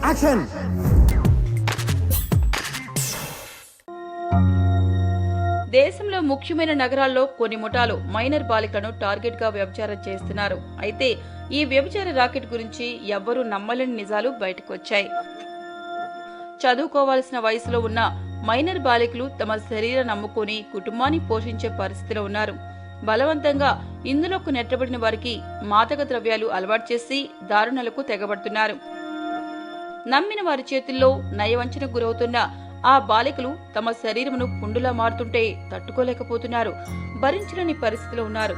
Action. దేశంలో ముఖ్యమైన నగరాల్లో కొన్ని ముఠాలు మైనర్ బాలికలను టార్గెట్ గా వ్యభిచారం చేస్తున్నారు. అయితే ఈ వ్యభిచార రాకెట్ గురించి ఎవ్వరూ నమ్మలేని నిజాలు బయటకు వచ్చాయి. చదువుకోవాల్సిన వయసులో ఉన్న మైనర్ బాలికలు తమ శరీరం నమ్ముకొని కుటుంబాన్ని పోషించే పరిస్థితిలో ఉన్నారు. బలవంతంగా ఇందులోకి నెట్టబడిన వారికి మాదక ద్రవ్యాలు అలవాటు చేసి దారుణాలకు తెగబడుతున్నారు. నమ్మిన వారి చేతుల్లో నయవంచనకు గురవుతున్న ఆ బాలికలు తమ శరీరమును పుండులా మారుతుంటే తట్టుకోలేకపోతున్నారు. భరించలేని పరిస్థితిలో ఉన్నారు.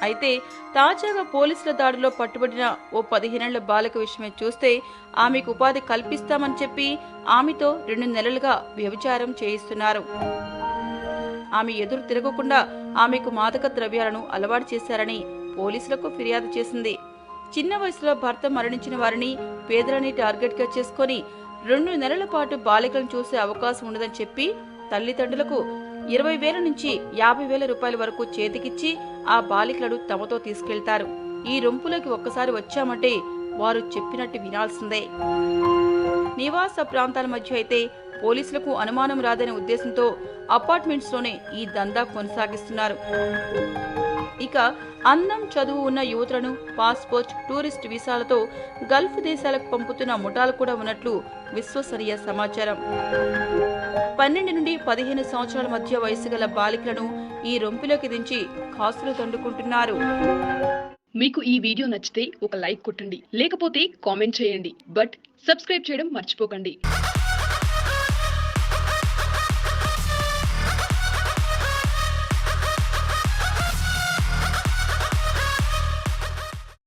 అయితే తాజాగా పోలీసుల దాడిలో పట్టుబడిన ఓ 15 ఏళ్ల బాలిక విషయమే చూస్తే ఆమెకు ఉపాధి కల్పిస్తామని చెప్పి ఆమెతో 2 నెలలుగా వ్యభిచారం చేయిస్తున్నారు. ఆమె ఎదురు తిరగకుండా ఆమెకు మాదక ద్రవ్యాలను అలవాటు చేశారని పోలీసులకు ఫిర్యాదు చేసింది. చిన్న వయసులో భర్త మరణించిన వారిని పేదలని టార్గెట్ గా చేసుకుని 2 నెలల పాటు బాలికలను చూసే అవకాశం ఉండదని చెప్పి తల్లిదండ్రులకు 20,000 నుంచి 50,000 రూపాయల వరకు చేతికిచ్చి ఆ బాలికలను తమతో తీసుకెళ్తారు. ఈ రొంపులోకి ఒక్కసారి వచ్చామంటే వారు చెప్పినట్టు వినాల్సిందే. నివాస ప్రాంతాల మధ్య అయితే పోలీసులకు అనుమానం రాదనే ఉద్దేశంతో అపార్ట్మెంట్స్ లోనే ఈ దందా కొనసాగిస్తున్నారు. ఇక అందం, చదువు ఉన్న యువతులను పాస్పోర్ట్, టూరిస్ట్ వీసాలతో గల్ఫ్ దేశాలకు పంపుతున్న ముఠాలు కూడా ఉన్నట్లు విశ్వసనీయ సమాచారం. 12 నుండి 15 సంవత్సరాల మధ్య వయసు గల బాలికలను ఈ రొంపిలోకి దించి కాసులు దండుకుంటున్నారు. మీకు ఈ వీడియో నచ్చితే ఒక లైక్ కొట్టండి, లేకపోతే కామెంట్ చేయండి. బట్ సబ్స్క్రైబ్ చేయడం మర్చిపోకండి.